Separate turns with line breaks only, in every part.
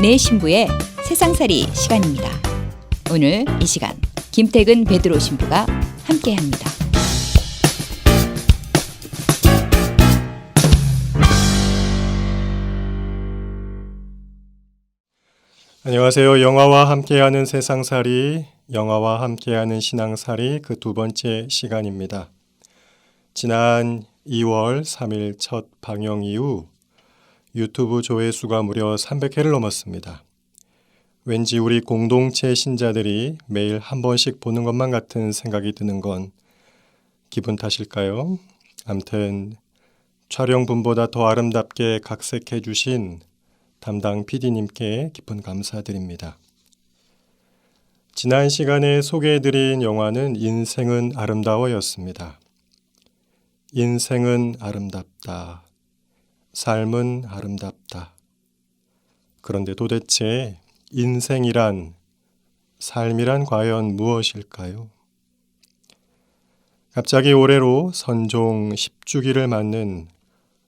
내 신부의 세상살이 시간입니다. 오늘 이 시간 김태근 베드로 신부가 함께합니다.
안녕하세요. 영화와 함께하는 세상살이, 영화와 함께하는 신앙살이 그 두 번째 시간입니다. 지난 2월 3일 첫 방영 이후 유튜브 조회수가 무려 300회를 넘었습니다. 왠지 우리 공동체 신자들이 매일 한 번씩 보는 것만 같은 생각이 드는 건 기분 탓일까요? 아무튼 촬영분보다 더 아름답게 각색해 주신 담당 PD님께 깊은 감사드립니다. 지난 시간에 소개해드린 영화는 인생은 아름다워였습니다. 인생은 아름답다. 삶은 아름답다. 그런데 도대체 인생이란, 삶이란 과연 무엇일까요? 갑자기 올해로 선종 10주기를 맞는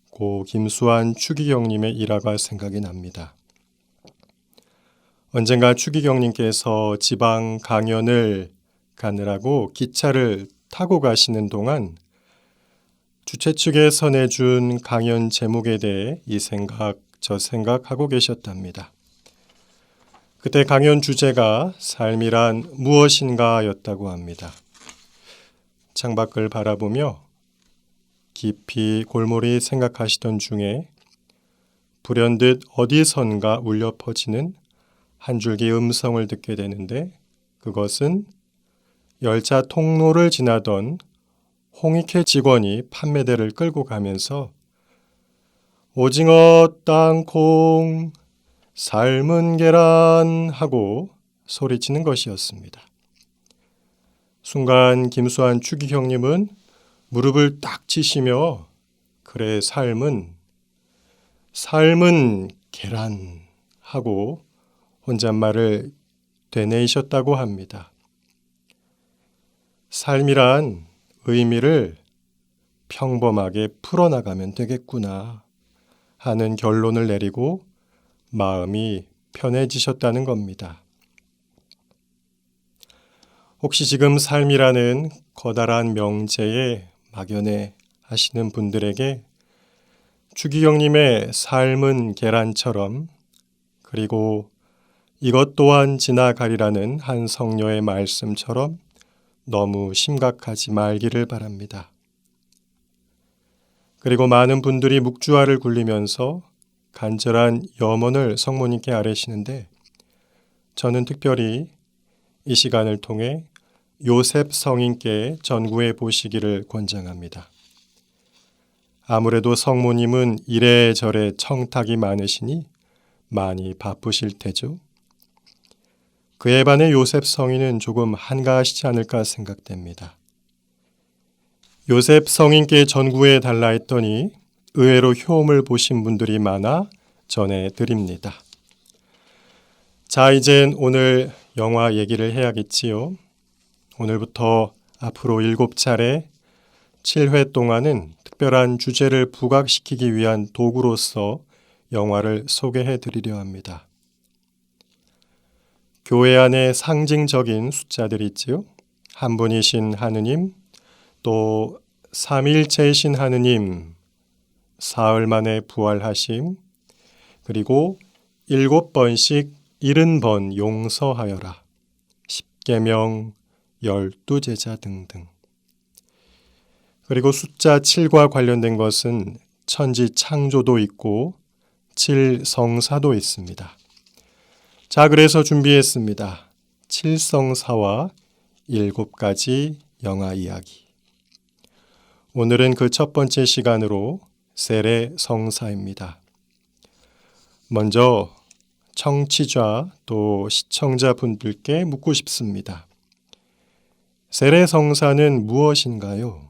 고 김수환 추기경님의 일화가 생각이 납니다. 언젠가 추기경님께서 지방 강연을 가느라고 기차를 타고 가시는 동안 주최 측에서 내준 강연 제목에 대해 이 생각 저 생각하고 계셨답니다. 그때 강연 주제가 삶이란 무엇인가 였다고 합니다. 창밖을 바라보며 깊이 골몰이 생각하시던 중에 불현듯 어디선가 울려 퍼지는 한 줄기 음성을 듣게 되는데, 그것은 열차 통로를 지나던 홍익회 직원이 판매대를 끌고 가면서 오징어 땅콩 삶은 계란 하고 소리치는 것이었습니다. 순간 김수환 추기경님은 무릎을 딱 치시며 그래 삶은 계란 하고 혼잣말을 되뇌이셨다고 합니다. 삶이란 의미를 평범하게 풀어나가면 되겠구나 하는 결론을 내리고 마음이 편해지셨다는 겁니다. 혹시 지금 삶이라는 커다란 명제에 막연해 하시는 분들에게 추기경님의 삶은 계란처럼, 그리고 이것 또한 지나가리라는 한 성녀의 말씀처럼 너무 심각하지 말기를 바랍니다. 그리고 많은 분들이 묵주알을 굴리면서 간절한 염원을 성모님께 아뢰시는데, 저는 특별히 이 시간을 통해 요셉 성인께 전구해 보시기를 권장합니다. 아무래도 성모님은 이래저래 청탁이 많으시니 많이 바쁘실 테죠. 그에 반해 요셉 성인은 조금 한가하시지 않을까 생각됩니다. 요셉 성인께 전구해 달라 했더니 의외로 효험을 보신 분들이 많아 전해드립니다. 자, 이젠 오늘 영화 얘기를 해야겠지요. 오늘부터 앞으로 7차례 7회 동안은 특별한 주제를 부각시키기 위한 도구로서 영화를 소개해 드리려 합니다. 교회 안에 상징적인 숫자들이 있지요. 한 분이신 하느님, 또 삼위일체이신 하느님, 사흘 만에 부활하심, 그리고 7번씩 70번 용서하여라, 십계명, 12제자 등등. 그리고 숫자 7과 관련된 것은 천지 창조도 있고 7성사도 있습니다. 자, 그래서 준비했습니다. 7성사와 7가지 영화 이야기. 오늘은 그 첫 번째 시간으로 세례성사입니다. 먼저 청취자 또 시청자분들께 묻고 싶습니다. 세례성사는 무엇인가요?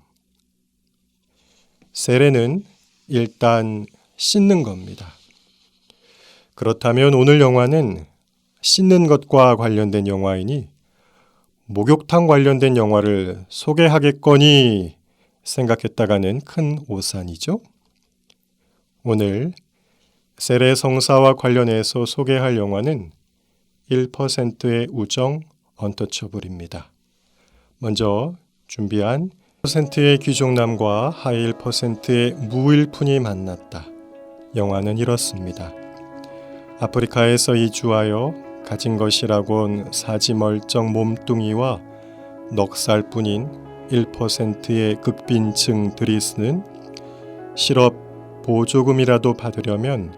세례는 일단 씻는 겁니다. 그렇다면 오늘 영화는 씻는 것과 관련된 영화이니 목욕탕 관련된 영화를 세례 성사와 관련해서 소개할 영화는 1%의 우정 언터처블입니다. 먼저 준비한 1%의 귀족남과 하위 1%의 무일푼이 만났다. 영화는 이렇습니다. 아프리카에서 이주하여 가진 것이라곤 사지멀쩡 몸뚱이와 넉살뿐인 1%의 극빈층 드리스는 실업 보조금이라도 받으려면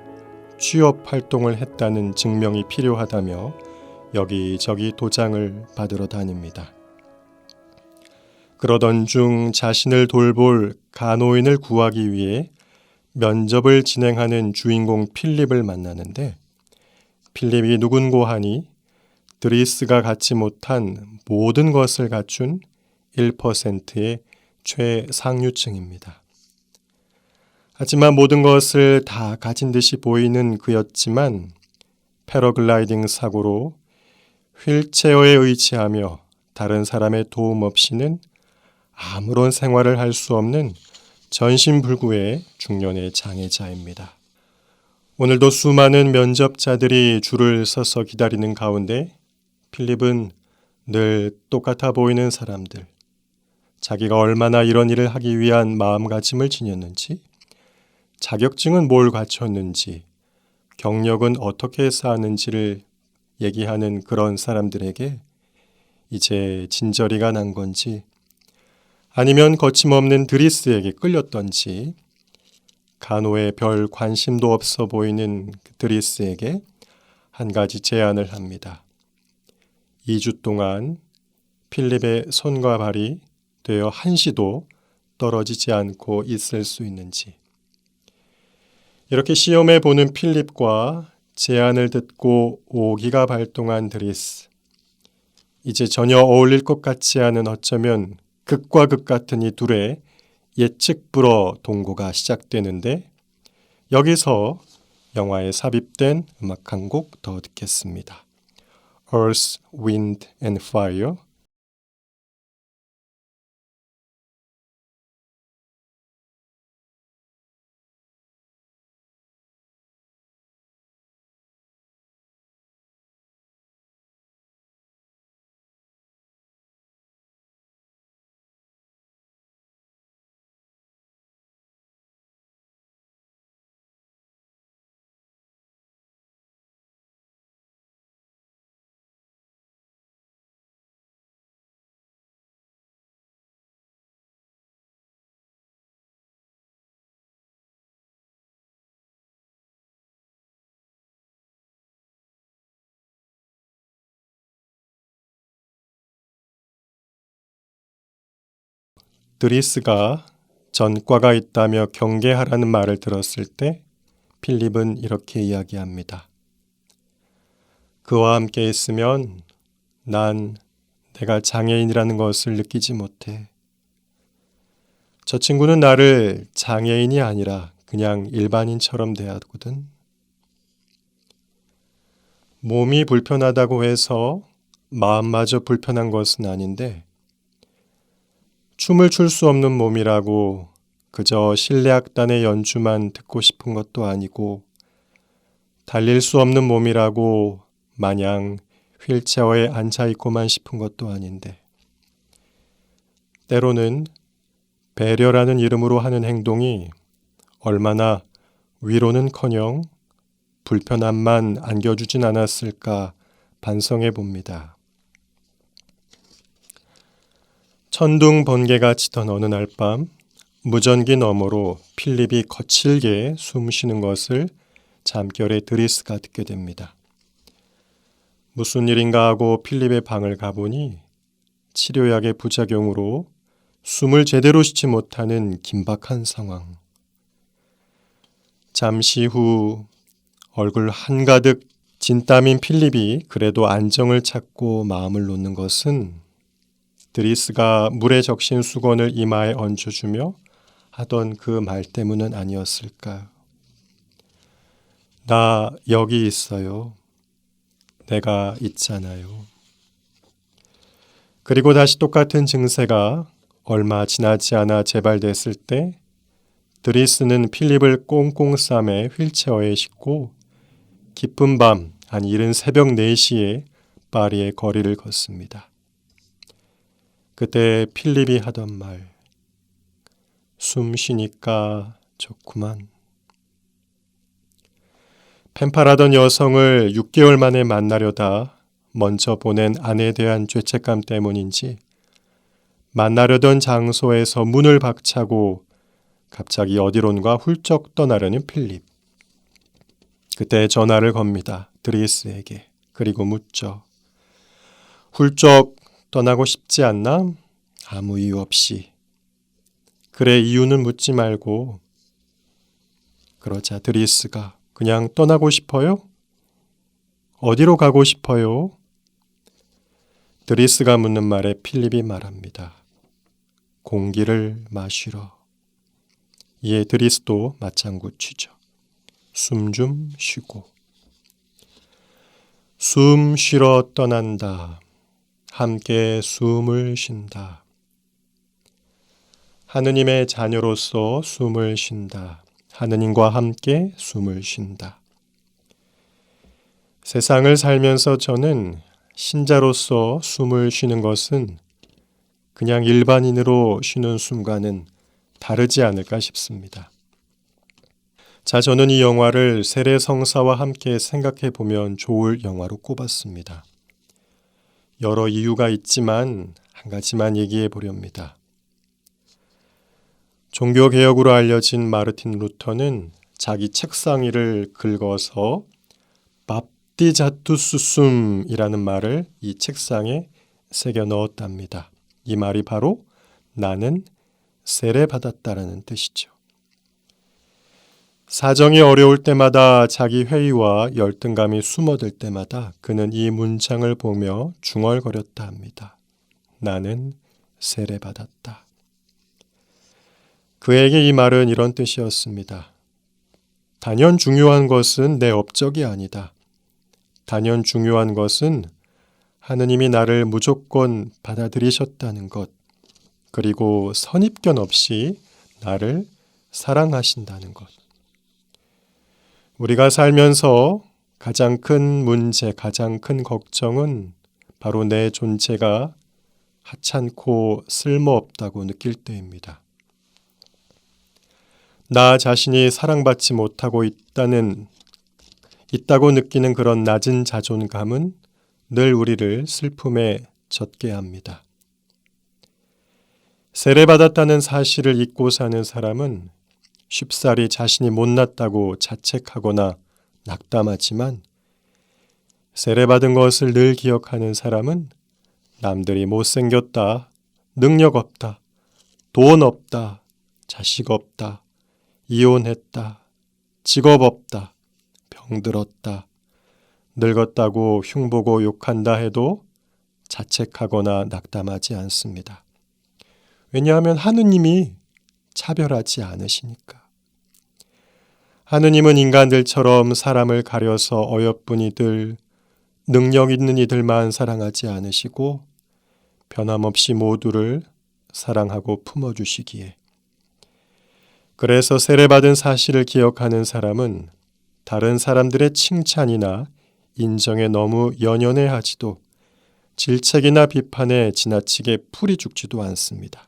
취업 활동을 했다는 증명이 필요하다며 여기저기 도장을 받으러 다닙니다. 그러던 중 자신을 돌볼 간호인을 구하기 위해 면접을 진행하는 주인공 필립을 만나는데 필립이 누군고 하니 드리스가 갖지 못한 모든 것을 갖춘 1%의 최상류층입니다. 하지만 모든 것을 다 가진 듯이 보이는 그였지만 패러글라이딩 사고로 휠체어에 의지하며 다른 사람의 도움 없이는 아무런 생활을 할 수 없는 전신불구의 중년의 장애자입니다. 오늘도 수많은 면접자들이 줄을 서서 기다리는 가운데 필립은 늘 똑같아 보이는 사람들, 자기가 얼마나 이런 일을 하기 위한 마음가짐을 지녔는지, 자격증은 뭘 갖췄는지, 경력은 어떻게 쌓았는지를 얘기하는 그런 사람들에게 이제 진저리가 난 건지 아니면 거침없는 드리스에게 끌렸던지 간호에 별 관심도 없어 보이는 드리스에게 한 가지 제안을 합니다. 2주 동안 필립의 손과 발이 되어 한시도 떨어지지 않고 있을 수 있는지. 이렇게 시험해 보는 필립과 제안을 듣고 오기가 발동한 드리스. 이제 전혀 어울릴 것 같지 않은 어쩌면 극과 극 같은 이 둘의 예측 불허 동거가 시작되는데 여기서 영화에 삽입된 음악 한 곡 더 듣겠습니다. Earth, Wind and Fire. 드리스가 전과가 있다며 경계하라는 말을 들었을 때 필립은 이렇게 이야기합니다. 그와 함께 있으면 난 내가 장애인이라는 것을 느끼지 못해. 저 친구는 나를 장애인이 아니라 그냥 일반인처럼 대하거든. 몸이 불편하다고 해서 마음마저 불편한 것은 아닌데 춤을 출 수 없는 몸이라고 그저 실내악단의 연주만 듣고 싶은 것도 아니고 달릴 수 없는 몸이라고 마냥 휠체어에 앉아있고만 싶은 것도 아닌데 때로는 배려라는 이름으로 하는 행동이 얼마나 위로는커녕 불편함만 안겨주진 않았을까 반성해 봅니다. 천둥 번개가 치던 어느 날 밤 무전기 너머로 필립이 거칠게 숨 쉬는 것을 잠결에 드리스가 듣게 됩니다. 무슨 일인가 하고 필립의 방을 가보니 치료약의 부작용으로 숨을 제대로 쉬지 못하는 긴박한 상황. 잠시 후 얼굴 한가득 진땀인 필립이 그래도 안정을 찾고 마음을 놓는 것은 드리스가 물에 적신 수건을 이마에 얹어주며 하던 그 말 때문은 아니었을까. 나 여기 있어요. 내가 있잖아요. 그리고 다시 똑같은 증세가 얼마 지나지 않아 재발됐을 때 드리스는 필립을 꽁꽁 싸매 휠체어에 싣고 깊은 밤, 한 이른 새벽 4시에 파리의 거리를 걷습니다. 그때 필립이 하던 말, 숨 쉬니까 좋구만. 펜팔하던 여성을 6개월 만에 만나려다 먼저 보낸 아내에 대한 죄책감 때문인지 만나려던 장소에서 문을 박차고 갑자기 어디론가 훌쩍 떠나려는 필립. 그때 전화를 겁니다. 드리스에게. 그리고 묻죠. 훌쩍 떠나고 싶지 않나? 아무 이유 없이. 그래, 이유는 묻지 말고. 그러자 드리스가 그냥 떠나고 싶어요? 어디로 가고 싶어요? 드리스가 묻는 말에 필립이 말합니다. 공기를 마시러. 이에 드리스도 맞장구 치죠. 숨 좀 쉬고. 숨 쉬러 떠난다. 함께 숨을 쉰다. 하느님의 자녀로서 숨을 쉰다. 하느님과 함께 숨을 쉰다. 세상을 살면서 저는 신자로서 숨을 쉬는 것은 그냥 일반인으로 쉬는 숨과는 다르지 않을까 싶습니다. 자, 저는 이 영화를 세례성사와 함께 생각해 보면 좋을 영화로 꼽았습니다. 여러 이유가 있지만 한 가지만 얘기해 보렵니다. 종교개혁으로 알려진 마르틴 루터는 자기 책상 위를 긁어서 밥디자투스숨이라는 말을 이 책상에 새겨 넣었답니다. 이 말이 바로 나는 세례받았다라는 뜻이죠. 사정이 어려울 때마다 자기 회의와 열등감이 숨어들 때마다 그는 이 문장을 보며 중얼거렸다 합니다. 나는 세례받았다. 그에게 이 말은 이런 뜻이었습니다. 단연 중요한 것은 내 업적이 아니다. 단연 중요한 것은 하느님이 나를 무조건 받아들이셨다는 것, 그리고 선입견 없이 나를 사랑하신다는 것. 우리가 살면서 가장 큰 문제, 가장 큰 걱정은 바로 내 존재가 하찮고 쓸모없다고 느낄 때입니다. 나 자신이 사랑받지 못하고 있다고 느끼는 그런 낮은 자존감은 늘 우리를 슬픔에 젖게 합니다. 세례받았다는 사실을 잊고 사는 사람은 쉽사리 자신이 못났다고 자책하거나 낙담하지만 세례받은 것을 늘 기억하는 사람은 남들이 못생겼다, 능력 없다, 돈 없다, 자식 없다, 이혼했다, 직업 없다, 병들었다, 늙었다고 흉보고 욕한다 해도 자책하거나 낙담하지 않습니다. 왜냐하면 하느님이 차별하지 않으시니까. 하느님은 인간들처럼 사람을 가려서 어여쁜 이들, 능력 있는 이들만 사랑하지 않으시고 변함없이 모두를 사랑하고 품어주시기에. 그래서 세례받은 사실을 기억하는 사람은 다른 사람들의 칭찬이나 인정에 너무 연연해하지도 질책이나 비판에 지나치게 풀이 죽지도 않습니다.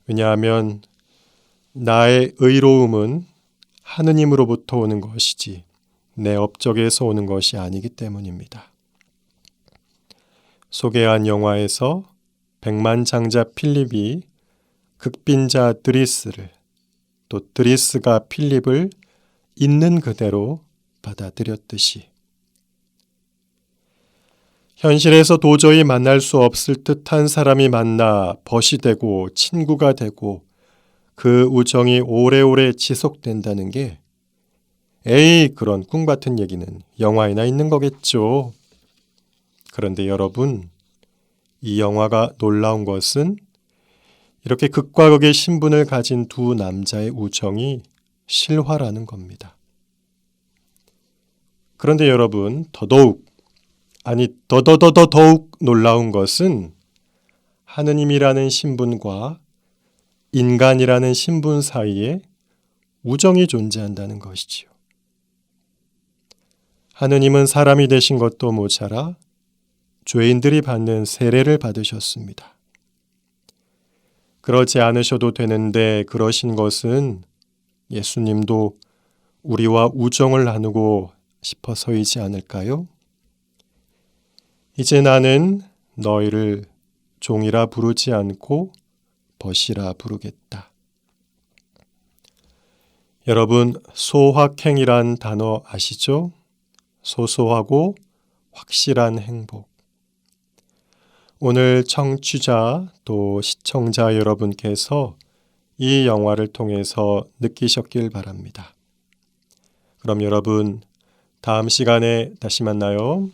왜냐하면 나의 의로움은 하느님으로부터 오는 것이지 내 업적에서 오는 것이 아니기 때문입니다. 소개한 영화에서 백만장자 필립이 극빈자 드리스를, 또 드리스가 필립을 있는 그대로 받아들였듯이 현실에서 도저히 만날 수 없을 듯한 사람이 만나 벗이 되고 친구가 되고 그 우정이 오래오래 지속된다는 게 에이, 그런 꿈 같은 얘기는 영화에나 있는 거겠죠. 그런데 여러분, 이 영화가 놀라운 것은 이렇게 극과 극의 신분을 가진 두 남자의 우정이 실화라는 겁니다. 그런데 여러분, 더더욱 놀라운 것은 하느님이라는 신분과 인간이라는 신분 사이에 우정이 존재한다는 것이지요. 하느님은 사람이 되신 것도 모자라 죄인들이 받는 세례를 받으셨습니다. 그러지 않으셔도 되는데 그러신 것은 예수님도 우리와 우정을 나누고 싶어서이지 않을까요? 이제 나는 너희를 종이라 부르지 않고 벗이라 부르겠다. 여러분, 소확행이란 단어 아시죠? 소소하고 확실한 행복. 오늘 청취자 또 시청자 여러분께서 이 영화를 통해서 느끼셨길 바랍니다. 그럼 여러분, 다음 시간에 다시 만나요.